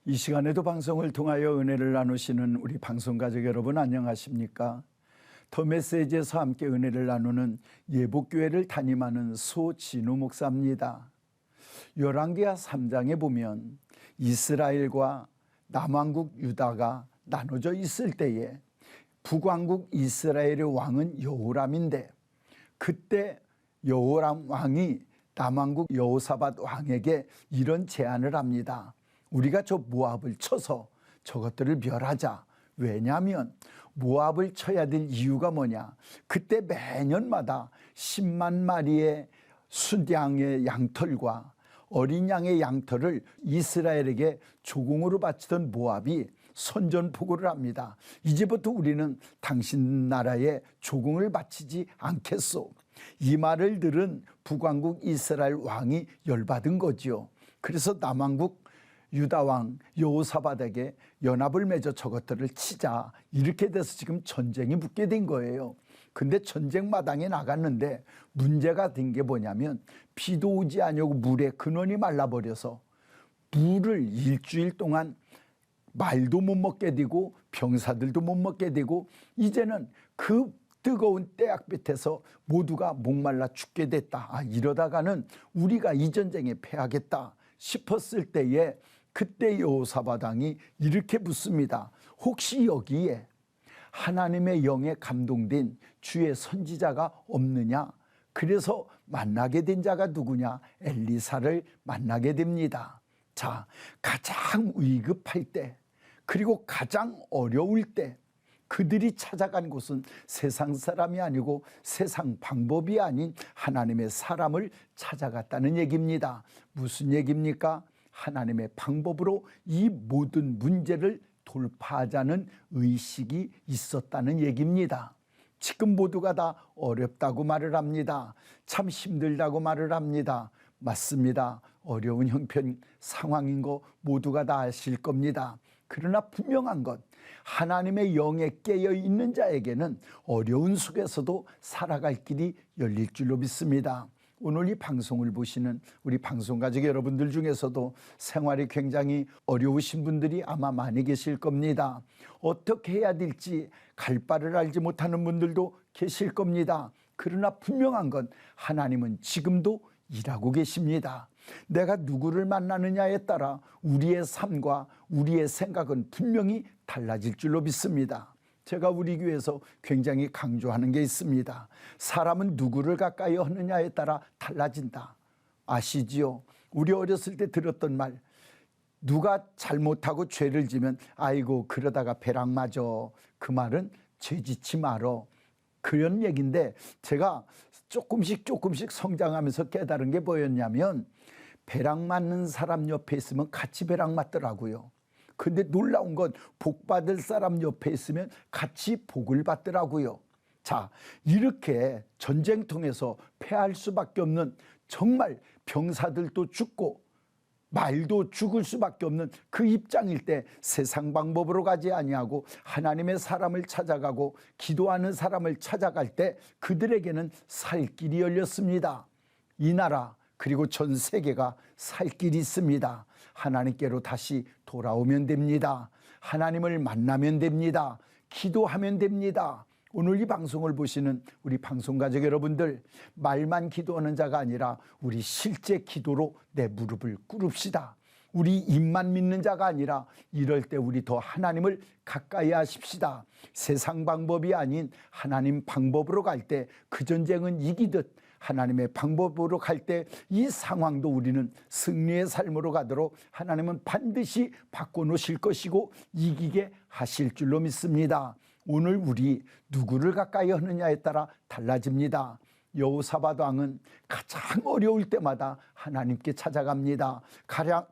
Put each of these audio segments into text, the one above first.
이 시간에도 방송을 통하여 은혜를 나누시는 우리 방송가족 여러분 안녕하십니까? 더 메시지에서 함께 은혜를 나누는 예복교회를 담임하는 소진우 목사입니다. 열왕기하 3장에 보면 이스라엘과 남왕국 유다가 나눠져 있을 때에 북왕국 이스라엘의 왕은 여호람인데, 그때 여호람 왕이 남왕국 여호사밧 왕에게 이런 제안을 합니다. 우리가 저 모압을 쳐서 저것들을 멸하자. 왜냐하면 모압을 쳐야 될 이유가 뭐냐, 그때 매년마다 10만 마리의 순양의 양털과 어린 양의 양털을 이스라엘에게 조공으로 바치던 모압이 선전포고를 합니다. 이제부터 우리는 당신 나라에 조공을 바치지 않겠소. 이 말을 들은 북왕국 이스라엘 왕이 열받은 거지요. 그래서 남왕국 유다왕 여호사밧에게 연합을 맺어 저것들을 치자, 이렇게 돼서 지금 전쟁이 붙게 된 거예요. 근데 전쟁 마당에 나갔는데 문제가 된 게 뭐냐면, 비도 오지 아니하고 물의 근원이 말라버려서 물을 일주일 동안 말도 못 먹게 되고 병사들도 못 먹게 되고, 이제는 그 뜨거운 떼약볕에서 모두가 목말라 죽게 됐다. 이러다가는 우리가 이 전쟁에 패하겠다 싶었을 때에, 그때 여호사밧 왕이 이렇게 묻습니다. 혹시 여기에 하나님의 영에 감동된 주의 선지자가 없느냐? 그래서 만나게 된 자가 누구냐? 엘리사를 만나게 됩니다. 자, 가장 위급할 때, 그리고 가장 어려울 때 그들이 찾아간 곳은 세상 사람이 아니고 세상 방법이 아닌 하나님의 사람을 찾아갔다는 얘기입니다. 무슨 얘기입니까? 하나님의 방법으로 이 모든 문제를 돌파하자는 의식이 있었다는 얘기입니다. 지금 모두가 다 어렵다고 말을 합니다. 참 힘들다고 말을 합니다. 맞습니다. 어려운 형편 상황인 거 모두가 다 아실 겁니다. 그러나 분명한 것, 하나님의 영에 깨어 있는 자에게는 어려운 속에서도 살아갈 길이 열릴 줄로 믿습니다. 오늘 이 방송을 보시는 우리 방송가족 여러분들 중에서도 생활이 굉장히 어려우신 분들이 아마 많이 계실 겁니다. 어떻게 해야 될지 갈 바를 알지 못하는 분들도 계실 겁니다. 그러나 분명한 건 하나님은 지금도 일하고 계십니다. 내가 누구를 만나느냐에 따라 우리의 삶과 우리의 생각은 분명히 달라질 줄로 믿습니다. 제가 우리 교회에서 굉장히 강조하는 게 있습니다. 사람은 누구를 가까이 하느냐에 따라 달라진다. 아시지요? 우리 어렸을 때 들었던 말, 누가 잘못하고 죄를 지면 아이고 그러다가 배락 맞아. 그 말은 죄 짓지 말어. 그런 얘기인데, 제가 조금씩 성장하면서 깨달은 게 뭐였냐면, 배락 맞는 사람 옆에 있으면 같이 배락 맞더라고요. 근데 놀라운 건 복 받을 사람 옆에 있으면 같이 복을 받더라고요. 자, 이렇게 전쟁통에서 패할 수밖에 없는, 정말 병사들도 죽고 말도 죽을 수밖에 없는 그 입장일 때 세상 방법으로 가지 아니하고 하나님의 사람을 찾아가고 기도하는 사람을 찾아갈 때 그들에게는 살 길이 열렸습니다. 이 나라 그리고 전 세계가 살 길이 있습니다. 하나님께로 다시 돌아오면 됩니다. 하나님을 만나면 됩니다. 기도하면 됩니다. 오늘 이 방송을 보시는 우리 방송가족 여러분들, 말만 기도하는 자가 아니라 우리 실제 기도로 내 무릎을 꿇읍시다. 우리 입만 믿는 자가 아니라 이럴 때 우리 더 하나님을 가까이 하십시다. 세상 방법이 아닌 하나님 방법으로 갈 때 그 전쟁은 이기듯, 하나님의 방법으로 갈 때 이 상황도 우리는 승리의 삶으로 가도록 하나님은 반드시 바꿔놓으실 것이고 이기게 하실 줄로 믿습니다. 오늘 우리 누구를 가까이 하느냐에 따라 달라집니다. 여호사밧 왕은 가장 어려울 때마다 하나님께 찾아갑니다.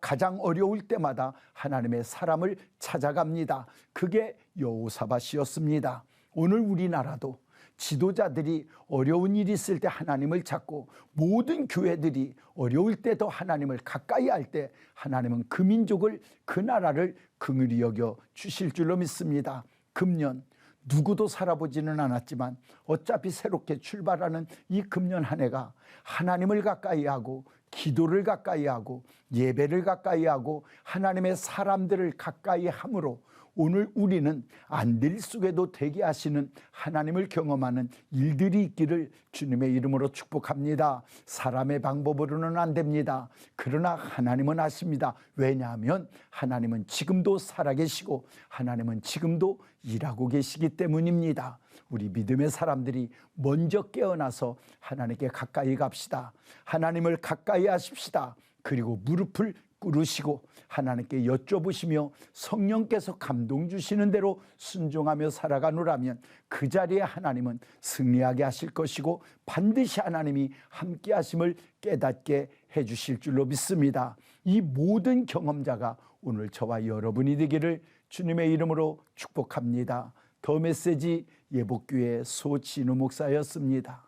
가장 어려울 때마다 하나님의 사람을 찾아갑니다. 그게 여호사밧이었습니다. 오늘 우리나라도 지도자들이 어려운 일이 있을 때 하나님을 찾고, 모든 교회들이 어려울 때 더 하나님을 가까이 할 때 하나님은 그 민족을, 그 나라를 긍휼히 여겨 주실 줄로 믿습니다. 금년 누구도 살아보지는 않았지만 어차피 새롭게 출발하는 이 금년 한 해가 하나님을 가까이 하고 기도를 가까이 하고 예배를 가까이 하고 하나님의 사람들을 가까이 함으로 오늘 우리는 안 될 속에도 되게 하시는 하나님을 경험하는 일들이 있기를 주님의 이름으로 축복합니다. 사람의 방법으로는 안 됩니다. 그러나 하나님은 아십니다. 왜냐하면 하나님은 지금도 살아계시고 하나님은 지금도 일하고 계시기 때문입니다. 우리 믿음의 사람들이 먼저 깨어나서 하나님께 가까이 갑시다. 하나님을 가까이 하십시다. 그리고 무릎을 꿇으시고 하나님께 여쭤보시며 성령께서 감동 주시는 대로 순종하며 살아가노라면 그 자리에 하나님은 승리하게 하실 것이고 반드시 하나님이 함께 하심을 깨닫게 해주실 줄로 믿습니다. 이 모든 경험자가 오늘 저와 여러분이 되기를 주님의 이름으로 축복합니다. 더 메시지 예복교회 소진우 목사였습니다.